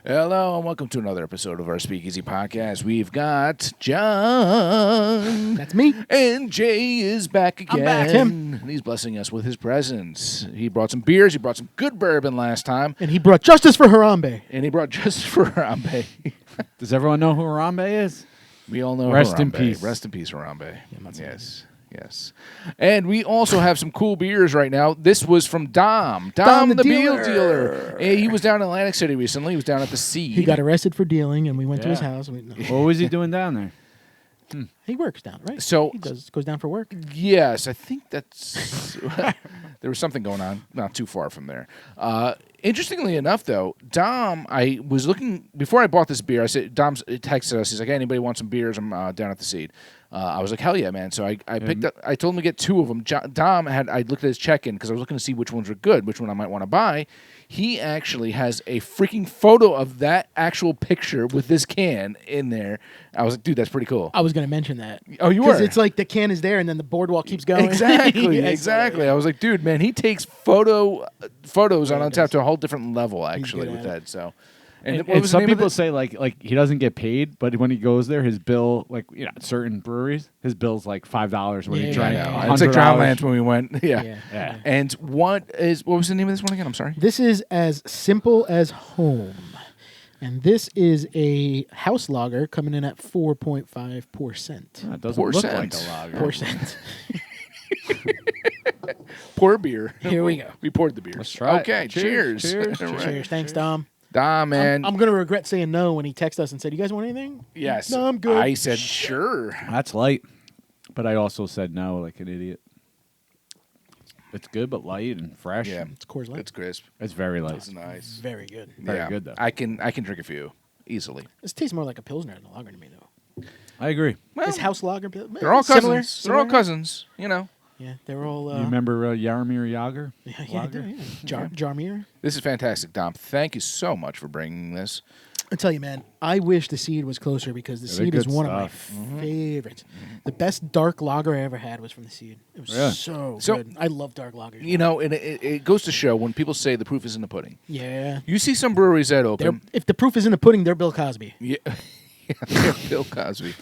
Hello and welcome to another episode of our Speakeasy podcast. We've got John. That's me. And Jay is back again. I'm back, Tim. And he's blessing us with his presence. He brought some beers. He brought some good bourbon last time. And he brought justice for Harambe. And he brought just for Harambe. Does everyone know who Harambe is? We all know Rest in Harambe. peace. Rest in peace, Harambe. Yes. And we also have some cool beers right now. This was from Dom the beer dealer. Hey, he was down in Atlantic City recently. He was down at the Seed. He got arrested for dealing, and we went to his house. What was he doing down there? He works down, right? So he goes down for work. Yes, I think that's there was something going on not too far from there. Interestingly enough, though, Dom, I was looking before I bought this beer. I said, Dom texted us. He's like, "Hey, anybody want some beers? I'm down at the Seed." I was like, "Hell yeah, man!" So I picked up. I told him to get two of them. Dom I looked at his check-in because I was looking to see which ones were good, which one I might want to buy. He actually has a freaking photo of that actual picture with this can in there. I was like, dude, that's pretty cool. I was going to mention that. Oh, you were? Because it's like the can is there, and then the boardwalk keeps going. Exactly, Yes. exactly. I was like, dude, man, he takes photos on Untapped to a whole different level, actually, with that. So, and some people say like he doesn't get paid, but when he goes there, his bill, like at certain breweries, his bill's like $5 when he drank. It's like Drownlands when we went. Yeah. And what was the name of this one again? I'm sorry. This is As Simple as Home. And this is a house lager coming in at 4.5%. It doesn't look like a lager. Percent. Pour beer. Here we go. We poured the beer. Let's try it. Okay, cheers. Cheers. All right. Cheers. Thanks, Dom. Dom, man. I'm going to regret saying no when he texted us and said, "You guys want anything?" Yes. No, I'm good. I said sure. That's light, but I also said no like an idiot. It's good, but light and fresh. Yeah, It's Coors Light. it's crisp. It's very light. It's nice. Very good. Very good, though. I can drink a few easily. This tastes more like a Pilsner than a lager to me, though. I agree. Well, This house lager. they're all similar, cousins. They're all cousins. You know. Yeah, they're all. You remember Jaromir Jagr? Yeah. Jaromir. This is fantastic, Dom. Thank you so much for bringing this. I tell you, man, I wish the Seed was closer because the Seed is good one of my stuff. favorites. The best dark lager I ever had was from the Seed. It was Really? so good. I love dark lagers. You know, and it goes to show when people say the proof is in the pudding. Yeah. You see some breweries that open. If the proof is in the pudding, they're Bill Cosby. Yeah, they're Bill Cosby.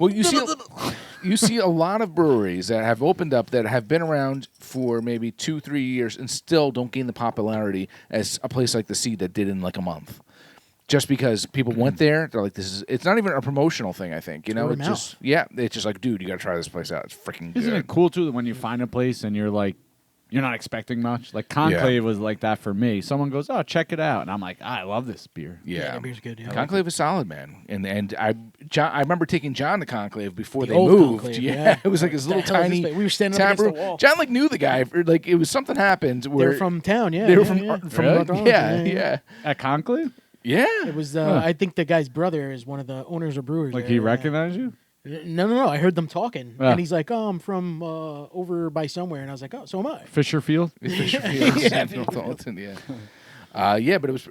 Well, you see a lot of breweries that have opened up that have been around for maybe 2-3 years and still don't gain the popularity as a place like the Seed that did in like a month. Just because people went there, they're like, it's not even a promotional thing, I think. You know, it's just like, dude, you got to try this place out. It's freaking good. Isn't it cool, too, that when you find a place and you're like, you're not expecting much? Like, Conclave was like that for me. Someone goes, oh, check it out. And I'm like, I love this beer. Yeah, that beer's good. Yeah. Conclave is solid, man. And I remember taking John to Conclave before The they old moved. Conclave, Yeah, it was like his little The hell is this tiny place? We were standing tap up against room. the wall. John like knew the guy. Like it was something happened where They were from town, yeah. they were yeah. from Really? North Island. Yeah. At Conclave? Yeah. It was, I think the guy's brother is one of the owners or brewers. Like there, he recognized you? No. I heard them talking. Yeah. And he's like, oh, I'm from over by somewhere. And I was like, oh, so am I. Fisherfield? North Alton, yeah. But it was.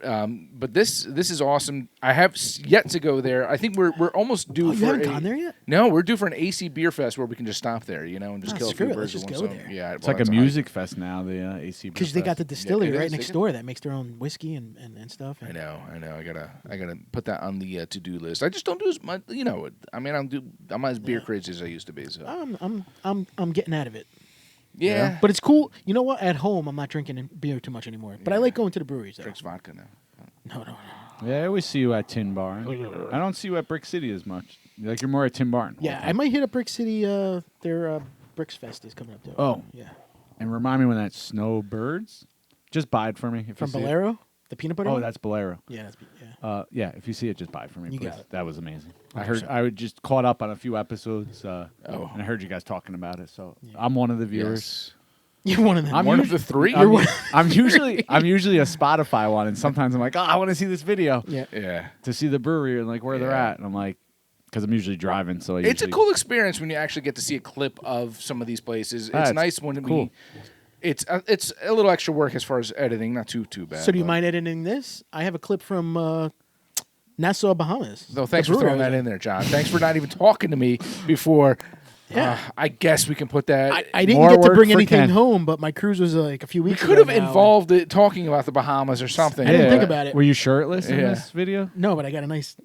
But this is awesome. I have yet to go there. I think we're almost due You for. haven't gone there yet? No, we're due for an AC beer fest where we can just stop there, and just kill a screw few it, birds let's with just one go stone. there. Yeah, It's like a music fest now, the AC. Because they got the distillery it right is. next door that makes their own whiskey and stuff. I know. I gotta put that on the to-do list. I just don't do as much. I mean, I'm not as beer crazy as I used to be. So I'm getting out of it. yeah. But it's cool. You know what? At home, I'm not drinking beer too much anymore. But I like going to the breweries. Though. Drinks vodka now. No. Yeah, I always see you at Tin Barn. I don't see you at Brick City as much. Like you're more at Tin Barn. Yeah, I might hit up Brick City. Their Bricks Fest is coming up. Though. Oh. Yeah. And remind me when that Snowbirds. Just buy it for me. If From you see Bolero? The peanut butter Oh, one? that's Bolero. Yeah. Yeah, if you see it, just buy it for me, You please. got it. That was amazing. 100%. I would just caught up on a few episodes, and I heard you guys talking about it. So I'm one of the viewers. Yes. You're one of them. I'm one of the three. I'm usually a Spotify one, and sometimes I'm like, oh, I want to see this video. Yeah. Yeah. To see the brewery and like where they're Yeah. at, and I'm like, because I'm usually driving, so It's a cool experience when you actually get to see a clip of some of these places. It's nice when cool. It's a little extra work as far as editing, not too bad. So do you mind editing this? I have a clip from Nassau, Bahamas. No, thanks for throwing that in there, John. Thanks for not even talking to me before Yeah. I guess we can put that. I didn't More get to work bring for anything Ken. home, but my cruise was like a few we weeks could ago have now, involved it talking about the Bahamas or something. I didn't think but about it. Were you shirtless in Yeah. this video? No, but I got a nice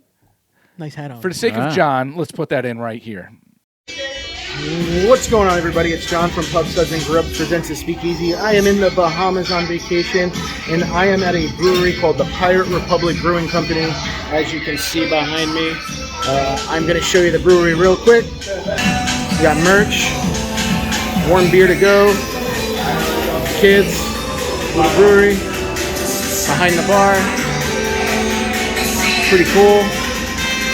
hat on. For the sake Ah. of John, let's put that in right here. What's going on, everybody? It's John from Pub Suds and Grub presents the Speakeasy. I am in the Bahamas on vacation, and I am at a brewery called the Pirate Republic Brewing Company. As you can see behind me, I'm going to show you the brewery real quick. We got merch, warm beer to go, kids, little brewery, behind the bar. Pretty cool.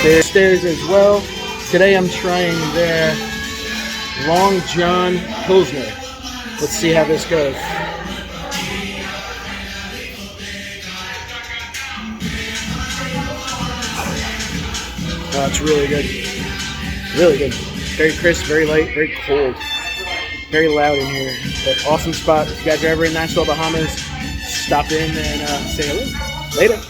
There's stairs as well. Today I'm trying their Long John Pilsner. Let's see how this goes. Oh, it's really good. Really good. Very crisp, very light, very cold. Very loud in here. But awesome spot. If you guys are ever in Nassau, Bahamas, stop in and say hello. Later.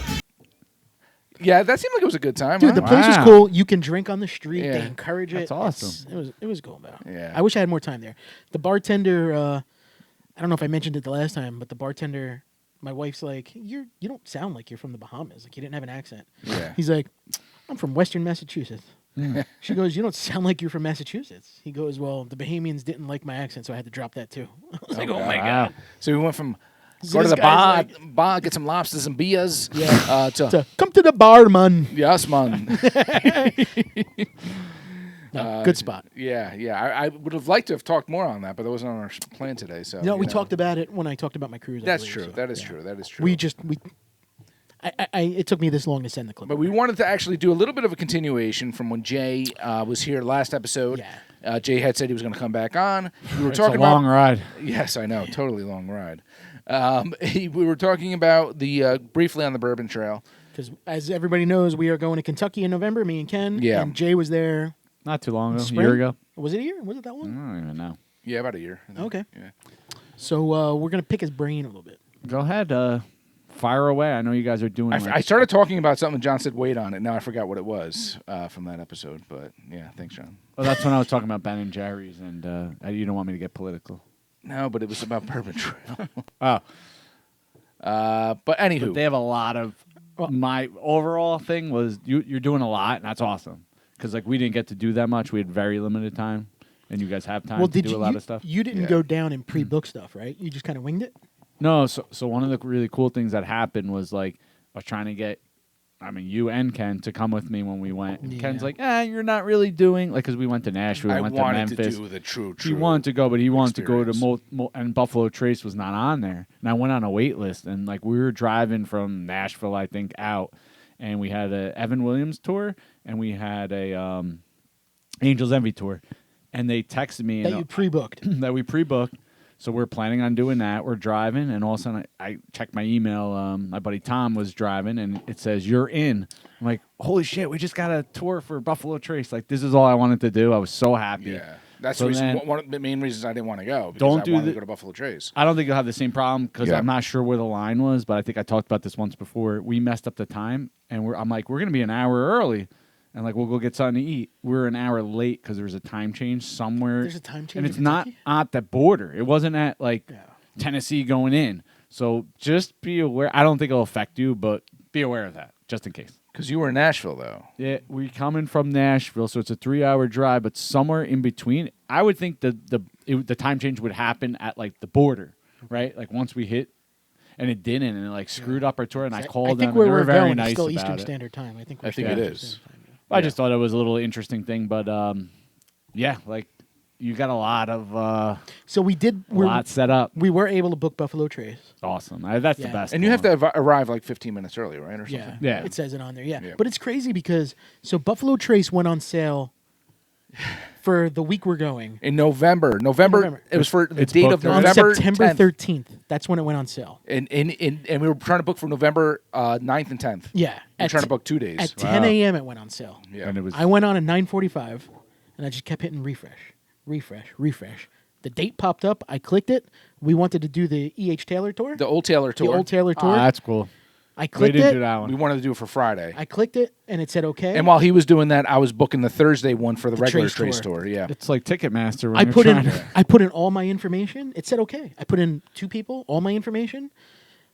Yeah, that seemed like it was a good time. Dude, huh? the place was Wow. cool. You can drink on the street. Yeah. They encourage it. That's awesome. It was cool, though. Yeah. I wish I had more time there. The bartender, I don't know if I mentioned it the last time, but the bartender, my wife's like, you don't sound like you're from the Bahamas. Like, you didn't have an accent. Yeah. He's like, I'm from Western Massachusetts. She goes, you don't sound like you're from Massachusetts. He goes, well, the Bahamians didn't like my accent, so I had to drop that too. I was like, oh my God. So we went from So go to this the bar, guy's bar, get some lobsters and beers. Yeah. To So, come to the bar, man. yes, man. No, good spot. Yeah. I would have liked to have talked more on that, but that wasn't on our plan today. So No, you we know. talked about it when I talked about my cruise. I That's believe, true. so, That is yeah. true. That is true. It took me this long to send the clip. But we wanted to actually do a little bit of a continuation from when Jay was here last episode. Yeah. Jay had said he was going to come back on. We were It's talking a long about ride. Yes, I know, totally long ride. We were talking about the briefly on the Bourbon Trail. Because as everybody knows, we are going to Kentucky in November. Me and Ken. Yeah. And Jay was there. Not too long ago. A Spring? year ago. Was it a year? Was it that I long? don't even know. Yeah, about a year. I think. Okay. Yeah. So we're gonna pick his brain a little bit. Go ahead. Fire away. I know you guys are doing. I started talking about something. John said, "Wait on it." Now I forgot what it was from that episode. But yeah, thanks, John. Well, that's when I was talking about Ben and Jerry's, and you don't want me to get political. No, but it was about Bourbon Trail. Oh, But anywho, but they have a lot of. My overall thing was you're doing a lot, and that's awesome. Because like we didn't get to do that much. We had very limited time, and you guys have time Well, to did do you? a lot of stuff. You didn't Yeah. go down and pre-book stuff, right? You just kind of winged it. No, so one of the really cool things that happened was like I was trying to get, you and Ken to come with me when we went. And Ken's Yeah. like, you're not really doing because we went to Nashville, we I went to wanted Memphis. to do the true. He wanted to go, but he wanted to go to experience. and Buffalo Trace was not on there. And I went on a wait list, and like we were driving from Nashville, I think, out, and we had a Evan Williams tour, and we had a Angels Envy tour, and they texted me That and you pre-booked. that we pre-booked. So we're planning on doing that. We're driving, and all of a sudden I checked my email. My buddy Tom was driving, and it says, "You're in." I'm like, holy shit, we just got a tour for Buffalo Trace. Like, this is all I wanted to do. I was so happy. Yeah, that's So the reason. then- one of the main reasons I didn't want to go. Because Don't I do wanted the- to go to Buffalo Trace. I don't think you'll have the same problem because Yeah. I'm not sure where the line was, but I think I talked about this once before. We messed up the time, and I'm like, we're going to be an hour early. And like we'll go get something to eat. We're an hour late because there was a time change somewhere. There's a time change and in it's not Kentucky? at the border. It wasn't at like Yeah. Tennessee going in. So just be aware. I don't think it'll affect you, but be aware of that just in case. Because you were in Nashville, though. Yeah, we're coming from Nashville, so it's a 3-hour drive. But somewhere in between, I would think the time change would happen at like the border, right? Like once we hit. And it didn't, and it like screwed up our tour. And I called I them, think and where they were we're very going nice is still about Eastern it. Standard Time. I think I think it Eastern is. Standard Time, yeah. I just thought it was a little interesting thing, but yeah, like you got a lot of So we did. lot set up. We were able to book Buffalo Trace. Awesome. That's Yeah. the best. And you have one. to arrive like 15 minutes early, right, or something? Yeah. Yeah. It says it on there. Yeah. Yeah. But it's crazy because Buffalo Trace went on sale for the week we're going. In November. November. It was for the It's date booked of already. On November September 10th. 13th. That's when it went on sale. And we were trying to book for November 9th and 10th. Yeah. We're trying to book 2 days. At 10 a.m. it went on sale. Yeah. And it was I went on at 9:45, and I just kept hitting refresh. The date popped up. I clicked it. We wanted to do the E.H. Taylor tour. The Old Taylor tour. The Old Taylor tour. that's cool. I We clicked didn't do it. that We one. wanted to do it for Friday. I clicked it, and it said okay. And while he was doing that, I was booking the Thursday one for the regular Trace Trace tour. tour. Yeah. It's like Ticketmaster when I you're put in trying to- I put in all my information. It said okay. I put in 2 people, all my information.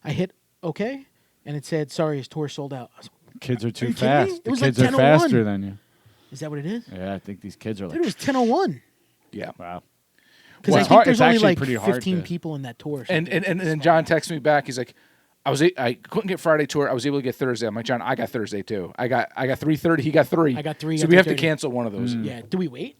I hit okay, and it said sorry, his tour sold out. I was, Kids are too you kidding me? fast. It The was kids like are 10:01. faster than you. is that what it is? Yeah, I think these kids are like. Dude, it was 10:01. Yeah. Wow. Because Well, I it's think hard- there's it's only actually like pretty hard 15 to- people in that tour. or And something. then John texted me back. He's like, I couldn't get Friday tour. I was able to get Thursday. I'm like, John, I got Thursday too. I got 3:30. He got 3. I got 3, So got we have to 3:30. cancel one of those. Yeah. Do we wait?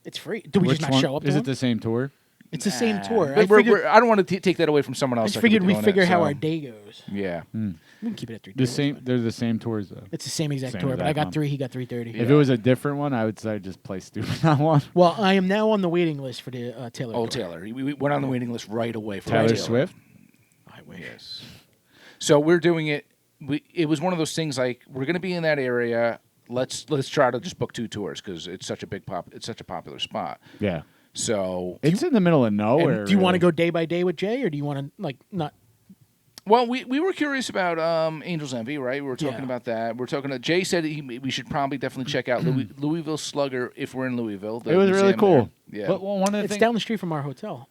It's free. Do we Which just not one? show up? Is to it the one? same tour? It's the same tour. But I don't want to take that away from someone I else. just that could figured be we doing figure it, how so- our day goes. Yeah. We can keep it at 3. The same. They're the same tours though. It's the same exact Same tour, but I exact got one. 3. He got 3:30. If it was a different one, I would say just play stupid on one. Well, I am now on the waiting list for the Taylor. Oh, tour. Taylor. We went on the waiting list right away for Taylor Taylor. Swift. I wish. Yes. So we're doing it. It was one of those things like we're going to be in that area. Let's try to just book 2 tours because it's such a it's such a popular spot. Yeah. So It's in the middle of nowhere. Do you want to really. go day by day with Jay, or do you want to like not? well, we were curious about Angel's Envy, right? We were talking Yeah. about that. We're talking. Jay said we should probably definitely check out Louisville Slugger if we're in Louisville. the It was really museum cool. there. Yeah. But one of the It's things, down the street from our hotel.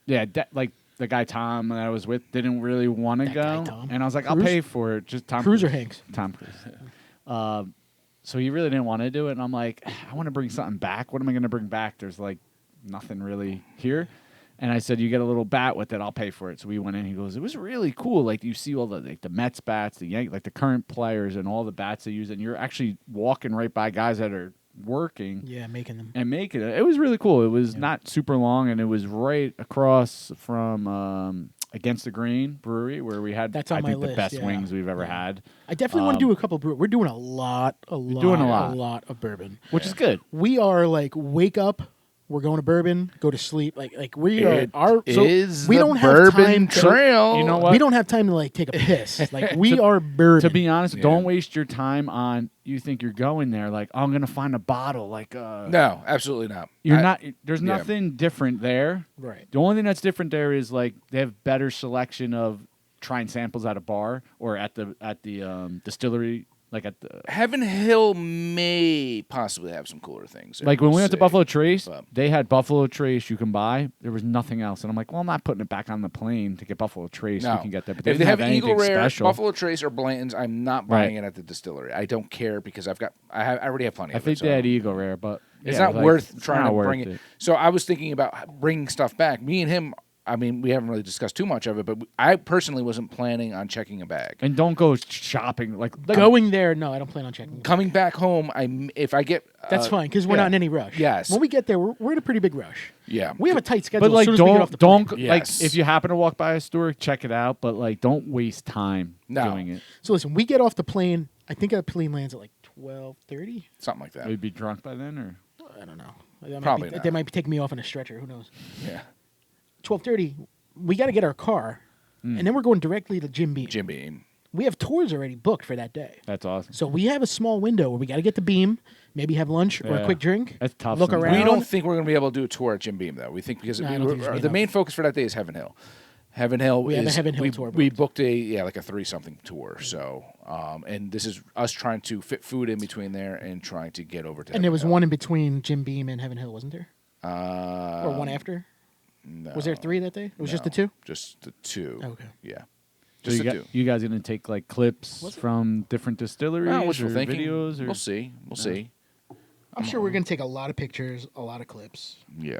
yeah, like the guy Tom that I was with didn't really want to That go, guy, Tom. and I was like, Cruise? I'll pay for it. Just Tom Cruise or Cruise. Hanks? Tom Cruise. So he really didn't want to do it, and I'm like, I want to bring something back. What am I going to bring back? There's like nothing really here. And I said, you get a little bat with it, I'll pay for it. So we went in. He goes, it was really cool. Like you see all the Mets bats, like the current players, and all the bats they use, and you're actually walking right by guys that are working. Yeah, making them. And making it. It was really cool. It was not super long, and it was right across from Against the Grain Brewery, where we had That's on I my think the list, best yeah. wings we've ever had, I definitely want to do a couple brew. We're doing a lot doing a lot. of bourbon. which is good. We are like wake up, we're going to bourbon, go to sleep. Like we are. It So is we the don't have Bourbon time to- Trail. You know what? We don't have time to like take a piss. Like we are bourbon. To be honest, Yeah. don't waste your time on. You think you're going there like, oh, I'm gonna find a bottle. Like, No, absolutely not. you're I- not. There's yeah. nothing different there. right. The only thing that's different there is like they have better selection of trying samples at a bar or at the distillery, like at the. Heaven Hill may possibly have some cooler things. there, Like when we we'll went to see. Buffalo Trace, But- they had Buffalo Trace you can buy. There was nothing else, and I'm like, well, I'm not putting it back on the plane to get Buffalo Trace. No. We can get that, but they If they didn't have have Eagle anything Rare, special. Buffalo Trace, or Blanton's, I'm not buying Right. it at the distillery. I don't care because I already have plenty. I of think it, they so had Eagle Rare, but It's yeah, not like, worth it's trying not to worth bring it. So I was thinking about bringing stuff back. Me and him. I mean, we haven't really discussed too much of it, but I personally wasn't planning on checking a bag. And don't go shopping like Going there, no, I don't plan on checking. Coming back home, if I get That's fine because we're yeah. not in any rush. Yes. When we get there, we're in a pretty big rush. Yeah. We have a tight schedule. But like, as soon as we get off the don't plane. like Yes. if you happen to walk by a store, check it out. But like, don't waste time No. doing it. So listen, we get off the plane. I think our plane lands at like 12:30. something like that. We'd be drunk by then, or I don't know. That Probably might be, not. They might be taking me off in a stretcher. Who knows? Yeah. 12:30. We got to get our car, and then we're going directly to Jim Beam. Jim Beam. We have tours already booked for that day. that's awesome. So we have a small window where we got to get the Beam, maybe have lunch or a Yeah. quick drink. That's tough Look sometimes. around. We don't think we're going to be able to do a tour at Jim Beam, though. We think because No, I don't think it's gonna be the enough. main focus for that day is Heaven Hill. Heaven Hill We have a is Heaven Hill we, tour we booked. booked like a 3-something tour. So, and this is us trying to fit food in between there and trying to get over to. And there Heaven was Hill. one in between Jim Beam and Heaven Hill, wasn't there? Or one after? No, Was there 3 that day? It was just the no, 2? Just the 2. Okay. Yeah. So Just you, the 2. you guys gonna take like clips Was it? from different distilleries Well, or wishful thinking. videos? Or We'll see. We'll see. I'm sure we're going to take a lot of pictures, a lot of clips. Yeah.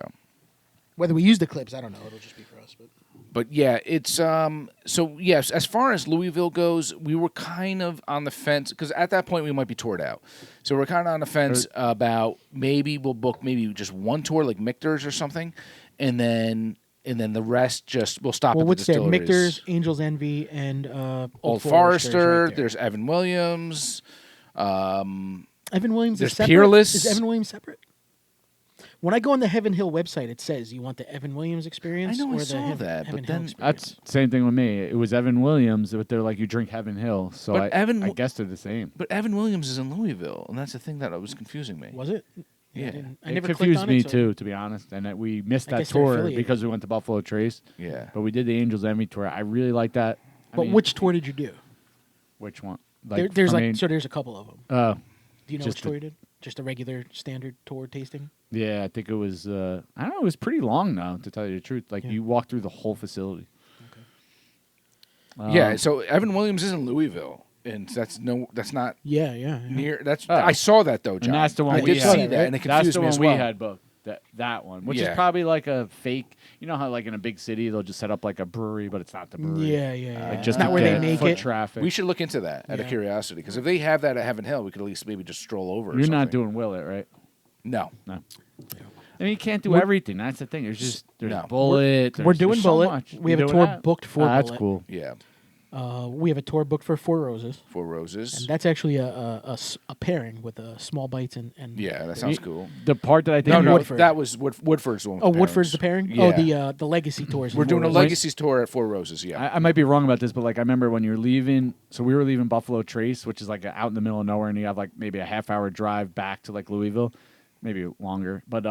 Whether we use the clips, I don't know. It'll just be for us. But yeah, it's so yes, as far as Louisville goes, we were kind of on the fence because at that point we might be toured out. So we're kind of on the fence about maybe we'll book maybe just one tour like Michter's or something, and then the rest just we'll stop Well, at the what's there? distilleries. Michter's, Angel's Envy, and Old Forester's Forester. right there. There's Evan Williams. Evan Williams there's is separate? Peerless. Is Evan Williams separate? When I go on the Heaven Hill website, it says you want the Evan Williams experience I know I or the saw Heaven, that, Heaven but Hill then- experience. That's same thing with me. It was Evan Williams, but they're like you drink Heaven Hill. So But I guess they're the same. But Evan Williams is in Louisville, and that's the thing that was confusing me. Was it? Yeah. I It never clicked confused on me it, so- too, to be honest. And that we missed I that guess they're tour affiliated. because we went to Buffalo Trace. Yeah. But we did the Angels Envy tour. I really like that. I But mean, which tour did you do? Which one? there's there's a couple of them. Do you know just which tour you did? Just a regular standard tour tasting? Yeah, I think it was. I don't know. It was pretty long though, to tell you the truth. Like you walked through the whole facility. Yeah. So Evan Williams is in Louisville, and that's not Yeah. near. I saw that though, John. And that's the one I we did had. see that, and it confused That's the me one as well. we had booked. That one, which is Yeah. probably like a fake. You know how like in a big city they'll just set up like a brewery, but it's not the brewery. Yeah. Like just not to where they get make foot it. traffic. We should look into that out of Yeah. curiosity, because if they have that at Heaven Hill, we could at least maybe just stroll over. You're or not something. doing Willet, right? No. No. I mean, you can't do everything. That's the thing. There's No. Bullet. We're doing there's so Bullet. much. We You have a doing tour that? booked for That's Bullet. cool. Yeah. We have a tour booked for Four Roses. Four Roses. And that's actually a pairing with Small Bites and Yeah, that sounds cool. The part that I think No, Woodford. that was Woodford's one. Oh, Woodford's the pairing? Yeah. Oh, the Legacy tours. We're doing a Legacy. Legacies tour at Four Roses. Yeah. I might be wrong about this, but like I remember when you were leaving. So we were leaving Buffalo Trace, which is like out in the middle of nowhere, and you have like maybe a half-hour drive back to like Louisville, maybe longer. But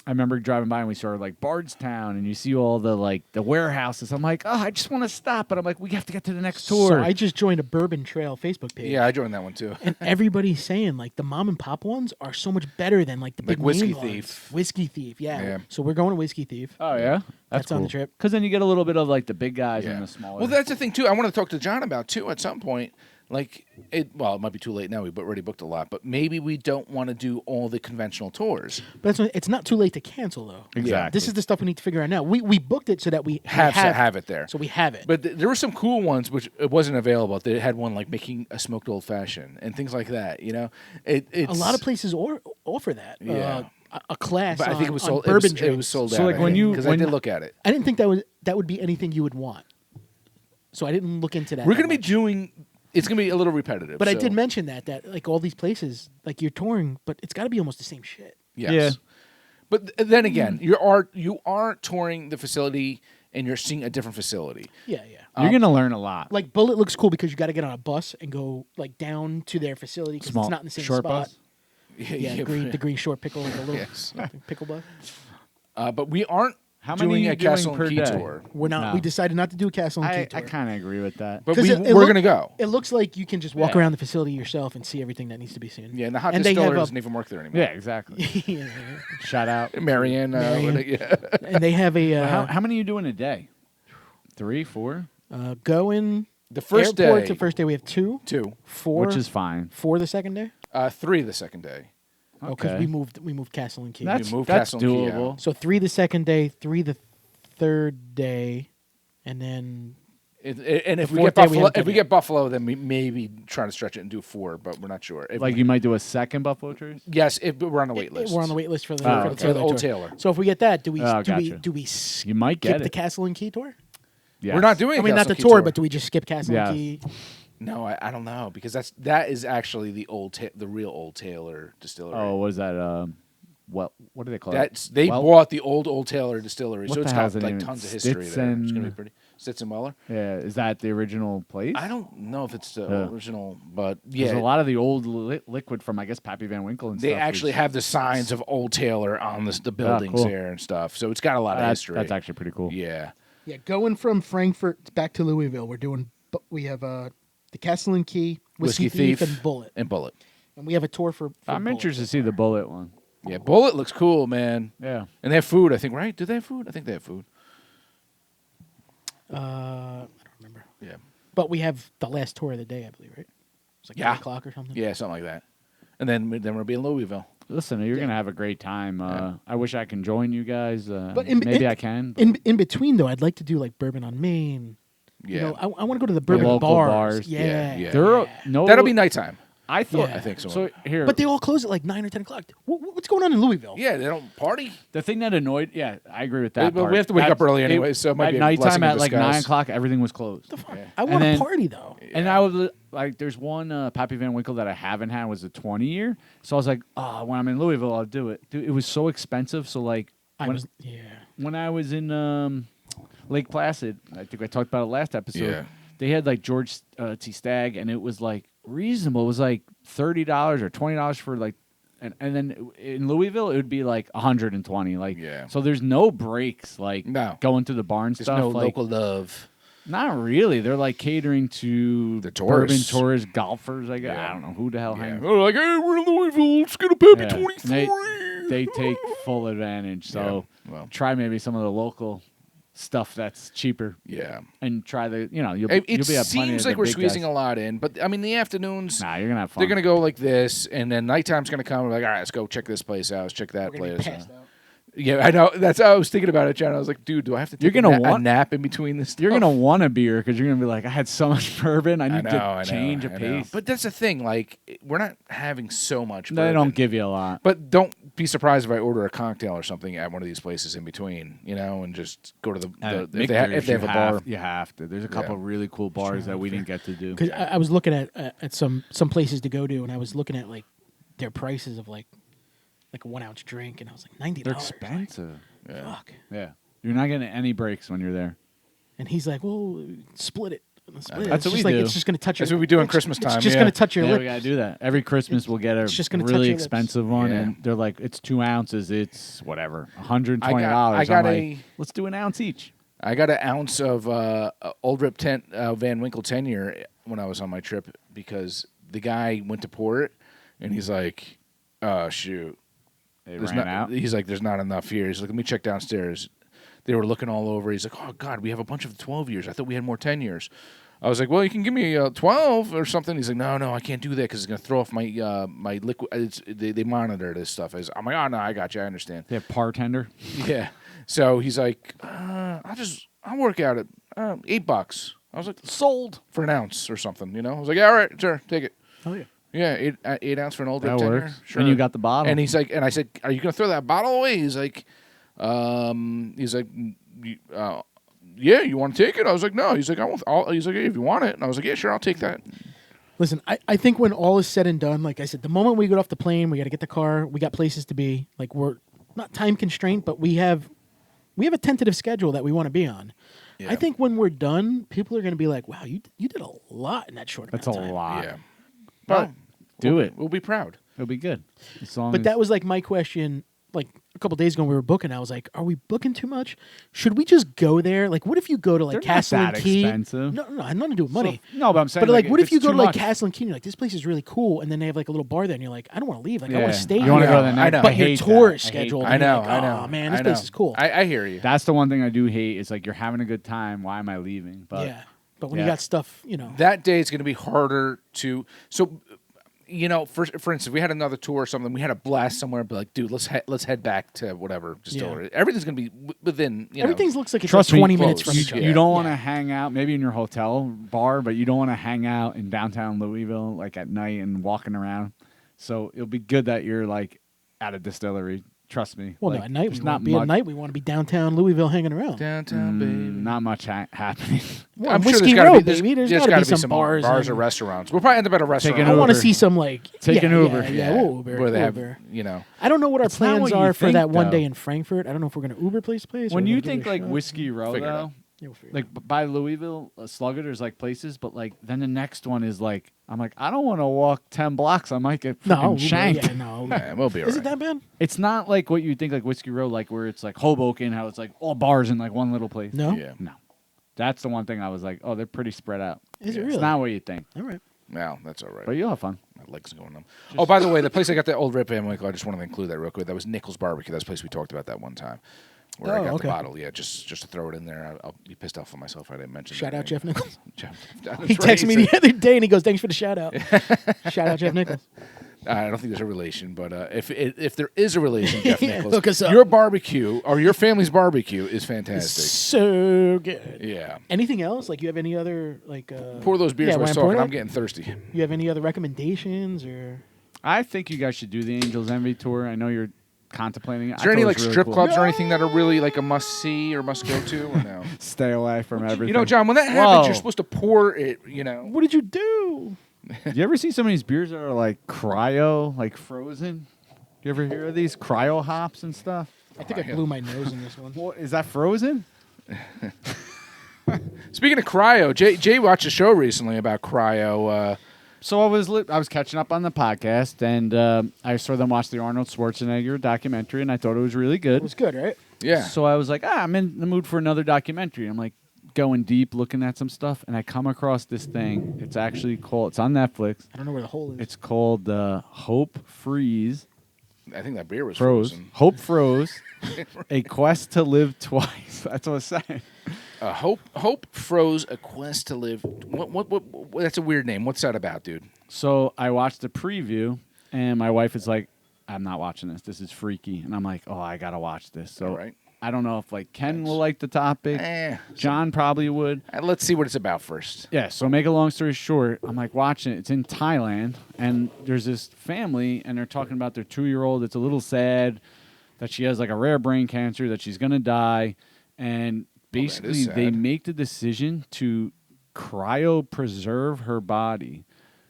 I remember driving by and we saw like Bardstown, and you see all the like the warehouses. I'm like, oh, I just want to stop, but I'm like, we have to get to the next tour. So I just joined a Bourbon Trail Facebook page. Yeah, I joined that one too. And everybody's saying like the mom and pop ones are so much better than like the Like big Whiskey name ones. Thief. Whiskey Thief, yeah. Yeah. So we're going to Whiskey Thief. Oh yeah, That's on the trip. Because then you get a little bit of like the big guys Yeah. and the smaller. Well, that's the thing too. I want to talk to John about too at some point. Like it might be too late now. We've already booked a lot, but maybe we don't want to do all the conventional tours. But it's not too late to cancel though. Exactly. This is the stuff we need to figure out now. We booked it so that we Have it there. So we have it. But there were some cool ones which it wasn't available. They had one like making a smoked old fashioned and things like that. You know, it's a lot of places offer that. Yeah. A class. But I think it was on sold. bourbon It was drinks. sold So, out. like, when you- because I when- did look at it. I didn't think that would be anything you would want. So I didn't look into that. We're that going to be much. doing. It's going to be a little repetitive. But I so, did mention that like all these places, like you're touring, but it's got to be almost the same shit. Yes. Yeah. But then again, you are touring the facility and you're seeing a different facility. Yeah. You're gonna learn a lot. Like Bullet looks cool because you got to get on a bus and go like down to their facility because it's not in the same short spot. bus. Yeah, the green short pickle, like a little Yes. pickle bus. But we aren't How many doing are you a Castle doing and per Key day? tour. We're not. No. We decided not to do a Castle and Key I tour. kind of agree with that. But 'Cause we're going to go. It looks like you can just walk Yeah. around the facility yourself and see everything that needs to be seen. Yeah, and the hot And they distiller have a- doesn't even work there anymore. Yeah, exactly. Yeah. Shout out. Marianne. Yeah. And they have a How many are you doing a day? 3, 4? going The first airport day. to first day. We have 2, 2. 4, Which is fine. 4 the second day. 3 the second day. Because Okay. we moved Castle and Key. That's moved that's Castle and Key doable. out. So 3 the second day, 3 the third day, and then And if we fourth get day we Buffalo, haven't if done we yet. get Buffalo, then we maybe try to stretch it and do 4, but we're not sure. If Like you might do a second Buffalo Trace. yes, if we're on the wait list. we're on the wait list for the, Oh, for the okay. Taylor Old tour. Taylor. So if we get that, do we Oh, do we gotcha. do we You might skip get the it. Castle and Key tour? Yes. We're not doing. I mean, a not the Castle tour, Key but do we just skip Castle Yeah. and Key? No, I don't know because that is actually the real Old Taylor distillery. Oh, what is that? What do they call That's it? they Well- bought the old Taylor distillery, What so the it's hell's got the like name? tons of history there. It's gonna be Stetson- pretty. Stetson Weller. Yeah, is that the original place? I don't know if it's the Yeah. original, but There's yeah, a lot of the old liquid from I guess Pappy Van Winkle and they stuff. actually have the signs of Old Taylor on the buildings cool. there and stuff. So it's got a lot of history. That's actually pretty cool. Yeah. Yeah, going from Frankfurt back to Louisville, we have the Castle and Key, Whiskey Thief, and Bullet, and Bullet. and we have a tour for I'm Bullet. interested to see the Bullet one. Yeah, Bullet looks cool, man. Yeah. And they have food, I think, right? Do they have food? I think they have food. I don't remember, Yeah. but we have the last tour of the day, I believe, right? It's like 8 o'clock or something. Yeah, something like that. And then we'll be in Louisville. Listen, you're gonna have a great time. I wish I can join you guys. But maybe I can. but- In between though, I'd like to do like Bourbon on Main. Yeah. You know, I want to go to the bourbon local bars. bars. Yeah, Yeah. There are no. That'll be nighttime. I thought. Yeah. I think so. So here, But they all close at like 9 or 10 o'clock. What's going on in Louisville? Yeah, they don't party. the thing that annoyed. Yeah, I agree with that. But we part. have to wake up early It- anyway, so it might at be a blessing nighttime in at like disguise. 9 o'clock. Everything was closed. I want to then- party though. And I was like, there's one Pappy Van Winkle that I haven't had was a 20-year. So I was like, oh, when I'm in Louisville, I'll do it. Dude, it was so expensive. So like, when I was in Lake Placid, I think I talked about it last episode. Yeah. They had like George T. Stagg, and it was like reasonable. It was like $30 or $20 for like, and then in Louisville it would be like 120. Like, Yeah. So there's no breaks. Like, No. going to the bar and There's stuff. no like, local love. Not really. They're like catering to The bourbon tourists. tourists, golfers. I guess. Yeah. I don't know who the hell Yeah. hangs. They're like, hey, we're in Louisville. Let's get a Peppy Yeah. 23. They take full advantage. So Yeah. Well. try maybe some of the local stuff that's cheaper Yeah. and try the, you'll It be at plenty seems of like the we're big squeezing guys. a lot in, but I mean, the afternoons, Nah, you're going to have fun. they're going to go like this, and then nighttime's going to come. We're like, all right, let's go check this place out. Let's check that We're gonna place get out. passed out. Yeah, I know. That's how I was thinking about it, John. I was like, dude, do I have to take You're gonna a want- nap in between this stuff? You're going to want a beer because you're going to be like, I had so much bourbon. I need I to change a know. pace. But that's the thing. Like, we're not having so much They bourbon. don't give you a lot. But don't be surprised if I order a cocktail or something at one of these places in between, and just go to the if they have a bar. You have to. There's a couple Yeah. really cool bars that we didn't get to do. Because I was looking at some places to go to, and I was looking at like their prices of like a 1 ounce drink, and I was like $90. They're expensive. Fuck. Yeah. You're not getting any breaks when you're there. And he's like, "Well, split it." Split it. That's It's what just we like do. it's just going to touch your. That's what we do in it's- Christmas time, It's just yeah. going to touch your Yeah, lip. we gotta do that. Every Christmas we'll get a it's just gonna touch really your lips. expensive one, Yeah. and they're like, it's 2 ounces. It's whatever, $120. I got I'm a- like, let's do an ounce each. I got an ounce of Old Rip Van Winkle 10-year when I was on my trip because the guy went to pour it, and he's like, "Oh shoot, They there's ran not." out. He's like, "There's not enough here." He's like, "Let me check downstairs." They were looking all over. He's like, "Oh God, we have a bunch of 12 years. I thought we had more 10 years." I was like, "Well, you can give me 12 or something." He's like, "No, I can't do that because it's gonna throw off my my liquid." They monitor this stuff. I'm like, "Oh no, I got you. I understand." They have bartender. Yeah. So he's like, I'll work out at $8. I was like, sold for an ounce or something. I was like, yeah, all right, sure, take it. Oh yeah. Yeah, 8 ounce for an Old That Rip 10-year. works. Sure. And you got the bottle. And he's like, and I said, are you gonna throw that bottle away? He's like, yeah, you want to take it? I was like, no. He's like, he's like, hey, if you want it, and I was like, yeah, sure, I'll take that. Listen, I think when all is said and done, like I said, the moment we get off the plane, we got to get the car. We got places to be. Like we're not time constrained, but we have a tentative schedule that we want to be on. Yeah. I think when we're done, people are going to be like, "Wow, you did a lot in that short That's amount a of time." lot. Yeah, But do it. We'll be proud. It'll be good. As long But as that was like my question. Like a couple days ago, when we were booking. I was like, "Are we booking too much? Should we just go there? Like, what if you go to like They're not Castle that and Key? expensive. No, it had nothing to do with money. no, but I'm saying, But like, what if you it's go to too like much. Castle and Key? And you're like, this place is really cool, and then they have like a little bar there, and you're like, I don't want to leave. Like, I Yeah. want to stay You here. wanna go to the I next. know. But I your hate tour that. is I hate scheduled. that. I and you're know. like, I know. Oh man, this I place know. is cool. I hear you. That's the one thing I do hate. Is like you're having a good time. Why am I leaving? But yeah, but when you yeah. got stuff, That day is going to be harder to. So, for instance, we had another tour or something. We had a blast somewhere, but like, dude, let's head back to whatever distillery. Everything's going to be within. everything looks like it's Trust like me, 20 minutes close. from you, each other. you don't want to Yeah. hang out maybe in your hotel bar, but you don't want to hang out in downtown Louisville like at night and walking around. So it'll be good that you're like at a distillery. Trust me. Well, like, no, at night we there's want not to be much, at night. We want to be downtown Louisville hanging around. downtown, baby. not much happening. Well, I'm sure Whiskey there's got to Road, be there's, baby. There's there's got to gotta be some bars or and- restaurants. We'll probably end up at a restaurant. an I want to Uber. see some like Take an Uber. Yeah, we'll Uber. where they we'll have Uber. I don't know what our It's not plans what you are for think, that one though. day in Frankfurt. I don't know if we're going to Uber place. When or we're you gonna give think it a like shot. Whiskey Row, Figure it out. though, Yeah, we'll figure it like by Louisville, Slugger, there's like places, but like then the next one is like, I'm like, I don't want to walk 10 blocks. I might get out. No, freaking Uber, shanked. yeah, no. Yeah, we'll be Is it alright. that bad? It's not like what you think like Whiskey Row, like where it's like Hoboken, how it's like all bars in like one little place. No. Yeah. No. That's the one thing I was like, oh, they're pretty spread out. Is it It's really? not what you think, All right. Well, that's all right. but you'll have fun. My legs are going numb. Oh, by the way, the place I got the Old Rip Van Winkle, I just wanted to include that real quick. That was Nichols Barbecue. That's the place we talked about that one time. Where I Oh, got okay. the bottle. Yeah, just to throw it in there. I'll be pissed off on myself if I didn't mention Shout that out name. Jeff Nichols. Jeff. He texted me the other day and he goes, "Thanks for the shout out." Shout out Jeff Nichols. I don't think there's a relation, but if there is a relation, Jeff Yeah, Nichols, hook us up. your barbecue or your family's barbecue is fantastic. So good. Yeah. Anything else? Like you have any other like? Pour those beers yeah, while when I was I'm pouring talking. I'm it? getting thirsty. You have any other recommendations or? I think you guys should do the Angels Envy tour. I know you're contemplating it. Is there any like strip clubs or anything that are really like a must see or must go to or no? Stay away from everything. You know, John, when that happens, Whoa. you're supposed to pour it. You know. What did you do? You ever see some of these beers that are like cryo, like frozen? You ever hear of these cryo hops and stuff? I think I blew my nose in this one. What is that frozen? Speaking of cryo, Jay watched a show recently about cryo. So I was catching up on the podcast, and I saw them watch the Arnold Schwarzenegger documentary, and I thought it was really good. It was good, right? Yeah. So I was like, I'm in the mood for another documentary. I'm like, going deep, looking at some stuff, and I come across this thing. It's actually called. It's on Netflix. I don't know where the hole is. It's called Hope Freeze. I think that beer was Froze. frozen. Hope Froze. A Quest to Live Twice. That's what I'm saying. Hope froze a quest to live. What? That's a weird name. What's that about, dude? So I watched the preview, and my wife is like, "I'm not watching this. This is freaky." And I'm like, "Oh, I gotta watch this." So All right. I don't know if like Ken will like the topic. John probably would. Let's see what it's about first. Yeah. So make a long story short, I'm like watching it. It's in Thailand, and there's this family, and they're talking about their 2-year-old. It's a little sad that she has like a rare brain cancer, that she's gonna die, and basically they make the decision to cryopreserve her body.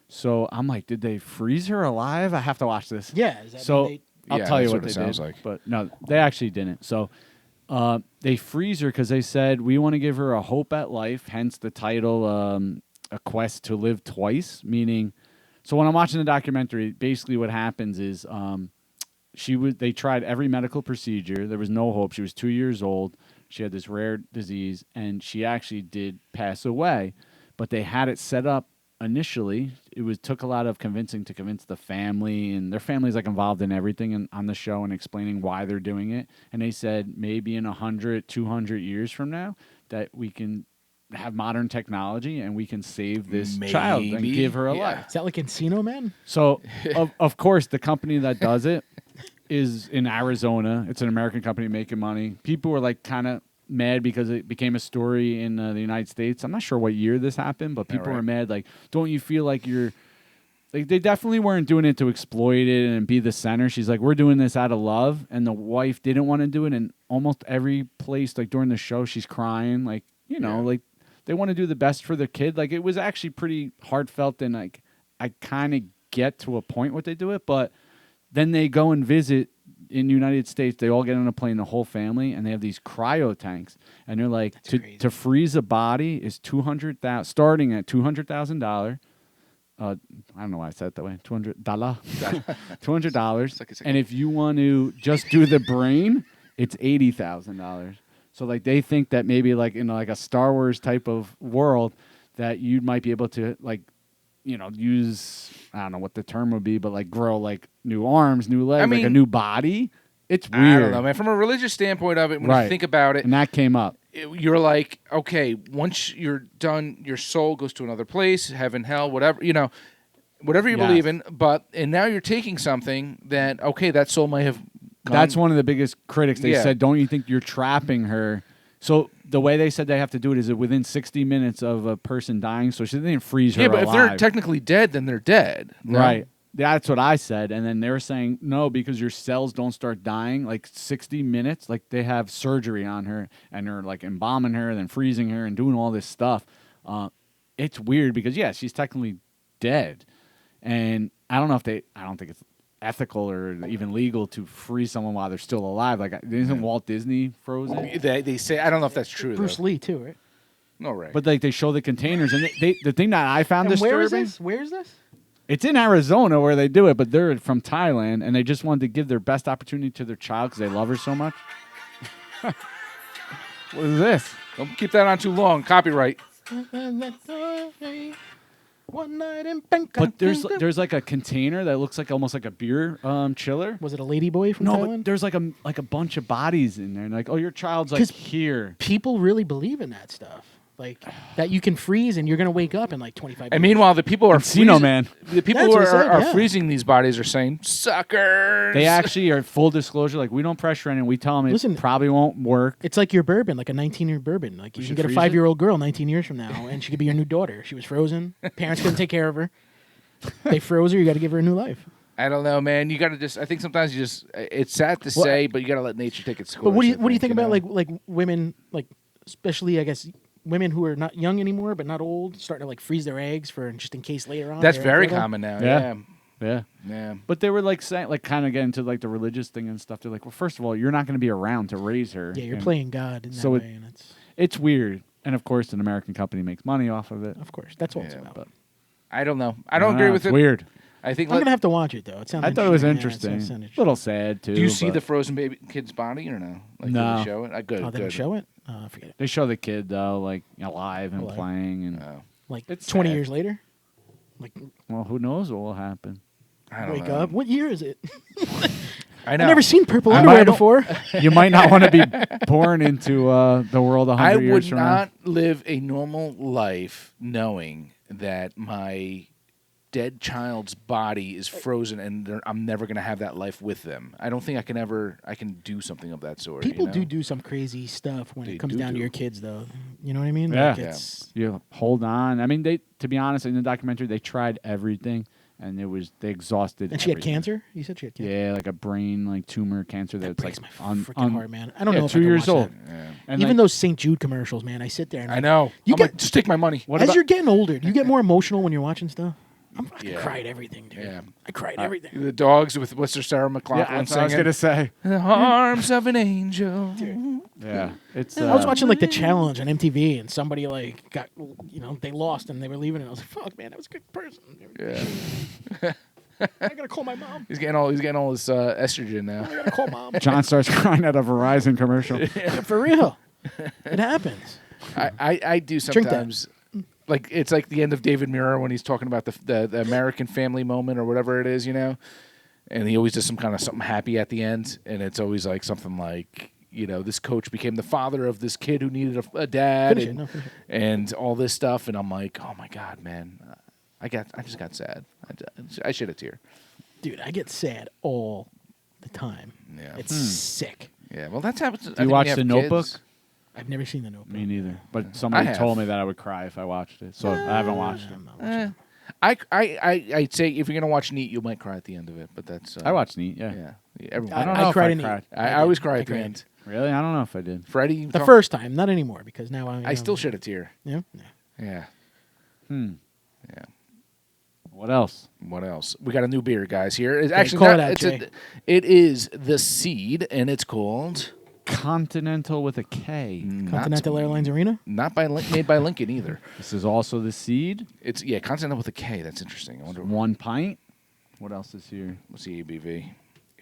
So I'm like, did they freeze her alive? I have to watch this. Yeah. Is that So I'll Yeah, tell you that's what what it they sounds did. like. But no, they actually didn't. So they freeze her because they said, we want to give her a hope at life, hence the title, A Quest to Live Twice, meaning, so when I'm watching the documentary, basically what happens is they tried every medical procedure. There was no hope. She was 2 years old. She had this rare disease, and she actually did pass away. But they had it set up initially. It took a lot of convincing to convince the family, and their family's like involved in everything on the show and explaining why they're doing it. And they said maybe in 100, 200 years from now that we can have modern technology and we can save this child and give her a life. Is that like Encino Man? So, of course, the company that does it is in Arizona. It's an American company making money. People were like kind of mad because it became a story in the United States. I'm not sure what year this happened, but people were mad. Like, don't you feel like you're... Like, they definitely weren't doing it to exploit it and be the center. She's like, we're doing this out of love. And the wife didn't want to do it. And almost every place, like during the show, she's crying. Like, you know, like they want to do the best for their kid. Like, it was actually pretty heartfelt. And like, I kind of get to a point what they do it. But then they go and visit in the United States. They all get on a plane, the whole family, and they have these cryo tanks. And they're like, to freeze a body is $200,000, starting at $200,000. I don't know why I said it that way. $200. $200. And if you want to just do the brain, it's $80,000. So like they think that maybe like in like a Star Wars type of world that you might be able to like, you know, use, I don't know what the term would be, but like grow like new arms, new legs, like a new body. It's weird. I don't know, man. From a religious standpoint of it, when you think about it, and that came up. You're like, okay, once you're done, your soul goes to another place, heaven, hell, whatever, you know, whatever you believe in. And now you're taking something that, okay, that soul may have gone. That's one of the biggest critics. They said, don't you think you're trapping her? So the way they said they have to do it is within 60 minutes of a person dying. So she didn't freeze her alive. But if they're technically dead, then they're dead. No? Right. That's what I said. And then they were saying, no, because your cells don't start dying. Like 60 minutes, like they have surgery on her and they're like embalming her and then freezing her and doing all this stuff. It's weird because, yeah, she's technically dead. And I don't think it's ethical or even legal to freeze someone while they're still alive. Like, isn't Walt Disney frozen? They say, I don't know if that's true. Bruce Lee, too, right? No, right. But like they show the containers. And the thing that I found disturbing. Where is this? It's in Arizona where they do it, but they're from Thailand, and they just wanted to give their best opportunity to their child because they love her so much. What is this? Don't keep that on too long. Copyright. One night in Bangkok. But there's like a container that looks like almost like a beer chiller. Was it a ladyboy from Thailand? But there's like a bunch of bodies in there, and like, oh, your child's like here. People really believe in that stuff. Like that you can freeze and you're gonna wake up in like 25 minutes. And meanwhile, the people are freezing. Man. The people who are freezing these bodies are saying, suckers. They actually are full disclosure. Like, we don't pressure anyone. We tell them it probably won't work. It's like your bourbon, like a 19-year bourbon. Like you can get a 5-year-old girl 19 years from now, and she could be your new daughter. She was frozen. Parents couldn't take care of her. They froze her. You got to give her a new life. I don't know, man. You got to just. I think sometimes you just. It's sad to say, but you got to let nature take its course. But what do you think about like women, like especially I guess women who are not young anymore but not old, starting to like freeze their eggs for just in case later on? That's very common now. Yeah. But they were like saying, like, kind of getting to like the religious thing and stuff. They're like, well, first of all, you're not going to be around to raise her. Yeah, you're playing God in that way, and it's weird. And of course, an American company makes money off of it. Of course, that's what it's about. But I don't know. I don't agree with it. Weird. I think. I'm gonna have to watch it though. It sounds. I thought it was Yeah, interesting. sounds A interesting. little sad too. Do you see but the frozen baby kid's body or no? Like, No. Do they show it? Good. Oh, they don't Good. show it. Forget it. They show the kid though, like alive and Alive. playing, and Oh. Like It's 20 sad. years later. Like well, who knows what will happen? I don't wake know. up. What year is it? I know. I've never seen purple I underwear might- before. You might not want to be born into the world 100 I years would from not live a normal life knowing that my dead child's body is frozen and I'm never going to have that life with them. I don't think I can do something of that sort. People you know? do some crazy stuff when They it comes do down do. to your kids, though. You know what I mean? Yeah. Like Yeah. it's, now. You hold on. I mean, to be honest, in the documentary, they tried everything, and they exhausted. And she had everything. cancer? You said she had cancer? Yeah, like a brain tumor cancer That that's breaks like my freaking heart, man. I don't yeah, know if 2 I can years watch old. that. Yeah. And Even like, those St. Jude commercials, man, I sit there and I know. You I'm get- like, just take my money. what as about, you're getting older, do you get more emotional when you're watching stuff? I fucking Yeah. cried everything, dude. Yeah. I cried everything. The dogs with what's their Sarah McLachlan yeah, that's what I was singing? gonna say. The arms of an angel. Yeah, it's. I was watching like the challenge on MTV, and somebody like got, they lost and they were leaving, and I was like, "Fuck, man, that was a good person." Yeah. I gotta call my mom. He's getting all his estrogen now. I gotta call mom. John starts crying at a Verizon commercial. For real, it happens. I do Drink that. sometimes. Like it's like the end of David Muir when he's talking about the American family moment or whatever it is, and he always does some kind of something happy at the end, and it's always like something like this coach became the father of this kid who needed a dad, Finish it, and, no, finish it. and all this stuff, and I'm like, oh my god, man, I just got sad. I shed a tear. Dude, I get sad all the time. Yeah. It's sick. Yeah, well that's happened. Do you watch The Notebook? I've never seen The Notebook. Me neither. But somebody have. told me that I would cry if I watched it, so I haven't watched it. I'm not watching. I'd say if you're gonna watch Neat, you might cry at the end of it, but that's I watched Neat. Yeah. yeah. Everyone. I don't I know if cried I in cried. I did. always cry I at the cried. end. Really? I don't know if I did. Freddie, The first time, not anymore, because now I still shed a tear. Yeah. Yeah. Hmm. Yeah. What else? What else? We got a new beer, guys. Here it's Okay, actually call not, it out, it's Jay. it is the Seed, and it's called Continental with a K. Continental Airlines Arena. Not made by Lincoln either. This is also the Seed. It's Continental with a K. That's interesting. I wonder 1 pint. What else is here? what's the ABV.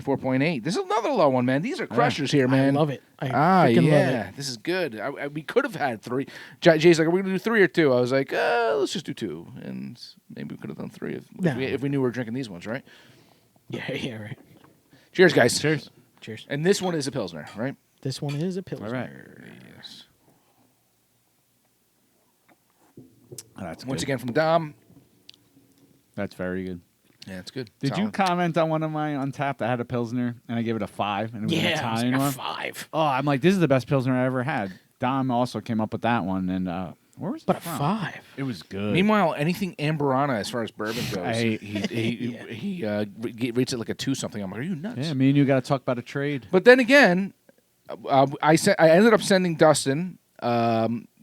4.8. This is another low one, man. These are crushers here, man. I love it. I freaking love yeah. it. This is good. We could have had 3. Jay's like, are we going to do 3 or 2? I was like, let's just do 2. And maybe we could have done 3 No. if we knew we were drinking these ones, right? Yeah, right. Cheers, guys. Cheers. Cheers. And this one is a Pilsner, right? This one is a Pilsner. All right. Yes. That's Once good. again from Dom. That's very good. Yeah, it's good. Did you Solid. comment on one of my Untapped? I had a Pilsner, and I gave it a 5, and it was an Yeah, I was Italian like, one. 5. Oh, I'm like, this is the best Pilsner I ever had. Dom also came up with that one, and where was it But a from? 5. It was good. Meanwhile, anything Amberana as far as bourbon goes, I- he rates it like a 2 something. I'm like, are you nuts? Yeah, me and you got to talk about a trade. But then again, I ended up sending Dustin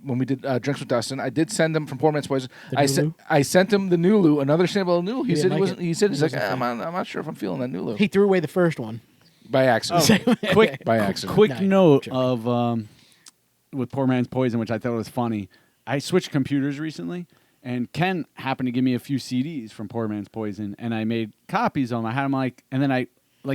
when we did drinks with Dustin. I did send him from Poor Man's Poison. The Nulu? I sent him the Nulu, another sample of Nulu. He didn't said he like wasn't. it? He said He he's like, wasn't a fan. I'm not sure if I'm feeling that Nulu He threw away the first one. by accident. Quick, By accident. quick No, note joking. of with Poor Man's Poison, which I thought was funny. I switched computers recently, and Ken happened to give me a few CDs from Poor Man's Poison, and I made copies of them. I had them and then I